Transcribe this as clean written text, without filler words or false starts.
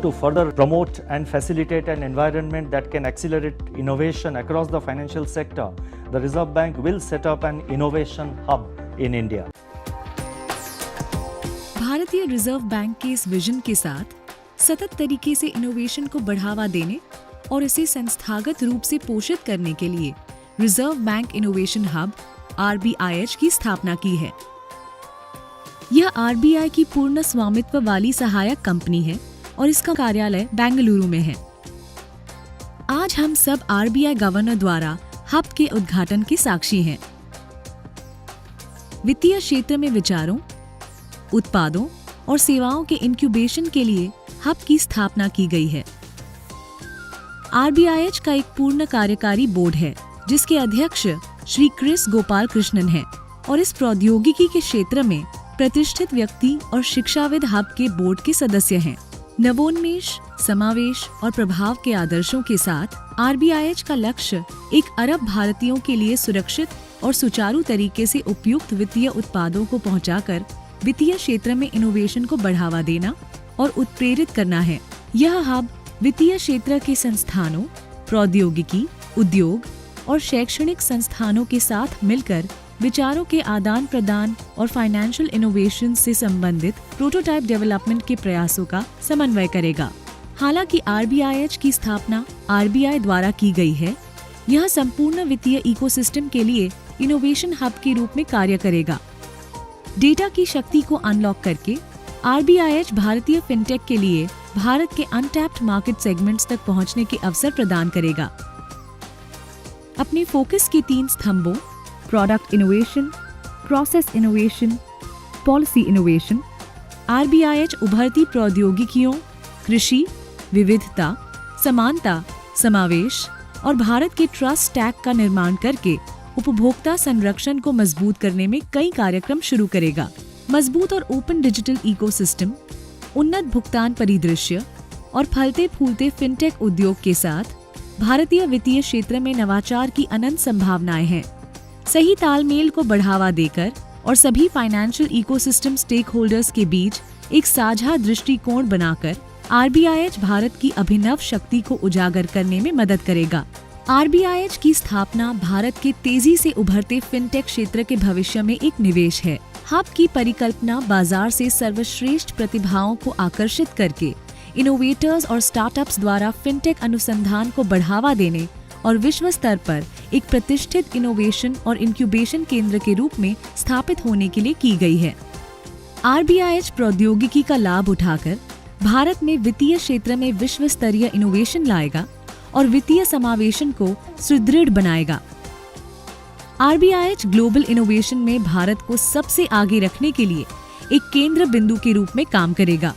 to further promote and facilitate an environment that can accelerate innovation across the financial sector, the Reserve Bank will set up an innovation hub in India. भारतीय reserve bank के इस vision के साथ सतत तरीके से innovation को बढ़ावा देने और इसे संस्थागत रूप से पोषित करने के लिए reserve bank innovation hub RBIH की स्थापना की है। यह RBI की पूर्ण स्वामित्व वाली सहायक कंपनी है और इसका कार्यालय बेंगलुरु में है। आज हम सब RBI गवर्नर द्वारा हब के उद्घाटन के साक्षी हैं। वित्तीय क्षेत्र में विचारों, उत्पादों और सेवाओं के इंक्यूबेशन के लिए हब की स्थापना की गई है। RBIH का एक पूर्ण कार्यकारी बोर्ड है जिसके अध्यक्ष श्री क्रिस गोपाल कृष्णन हैं और इस प्रौद्योगिकी के क्षेत्र में प्रतिष्ठित व्यक्ति और शिक्षाविद हब के बोर्ड के सदस्य हैं। नवोन्मेष, समावेश और प्रभाव के आदर्शों के साथ RBIH का लक्ष्य 1 अरब भारतीयों के लिए सुरक्षित और सुचारू तरीके से उपयुक्त वित्तीय उत्पादों को पहुंचाकर वित्तीय क्षेत्र में इनोवेशन को बढ़ावा देना और उत्प्रेरित करना है। यह हब वित्तीय क्षेत्र के संस्थानों, प्रौद्योगिकी, उद्योग और शैक्षणिक संस्थानों के साथ मिलकर विचारों के आदान प्रदान और फाइनेंशियल इनोवेशन से संबंधित प्रोटोटाइप डेवलपमेंट के प्रयासों का समन्वय करेगा। हालांकि RBIH की स्थापना RBI द्वारा की गई है, यह संपूर्ण वित्तीय इकोसिस्टम के लिए इनोवेशन हब के रूप में कार्य करेगा। डेटा की शक्ति को अनलॉक करके RBIH भारतीय फिनटेक के लिए भारत के अनटैप्ड मार्केट सेगमेंट्स तक पहुंचने के अवसर प्रदान करेगा। अपने फोकस के 3 स्तंभों product innovation, process innovation, policy innovation, RBIH उभरती प्रौद्योगिकियों, कृषि, विविधता, समानता, समावेश और भारत के ट्रस्ट स्टैक का निर्माण करके उपभोक्ता संरक्षण को मजबूत करने में कई कार्यक्रम शुरू करेगा। मजबूत और ओपन डिजिटल इकोसिस्टम, उन्नत भुगतान परिदृश्य और फलते फूलते फिनटेक उद्योग के साथ भारतीय वित्तीय क्षेत्र में नवाचार की अनंत संभावनाएं हैं। सही तालमेल को बढ़ावा देकर और सभी फाइनेंशियल इकोसिस्टम स्टेक होल्डर्स के बीच एक साझा दृष्टिकोण बनाकर RBIH भारत की अभिनव शक्ति को उजागर करने में मदद करेगा। RBIH की स्थापना भारत के तेजी से उभरते फिनटेक क्षेत्र के भविष्य में एक निवेश है। हब की परिकल्पना बाजार से सर्वश्रेष्ठ प्रतिभाओं को आकर्षित करके इनोवेटर्स और स्टार्टअप्स द्वारा फिनटेक अनुसंधान को बढ़ावा देने और विश्व स्तर पर एक प्रतिष्ठित इनोवेशन और इंक्यूबेशन केंद्र के रूप में स्थापित होने के लिए की गई है। RBIH प्रौद्योगिकी का लाभ उठाकर भारत में वित्तीय क्षेत्र में विश्व स्तरीय इनोवेशन लाएगा और वित्तीय समावेशन को सुदृढ़ बनाएगा। RBIH ग्लोबल इनोवेशन में भारत को सबसे आगे रखने के लिए एक केंद्र बिंदु के रूप में काम करेगा।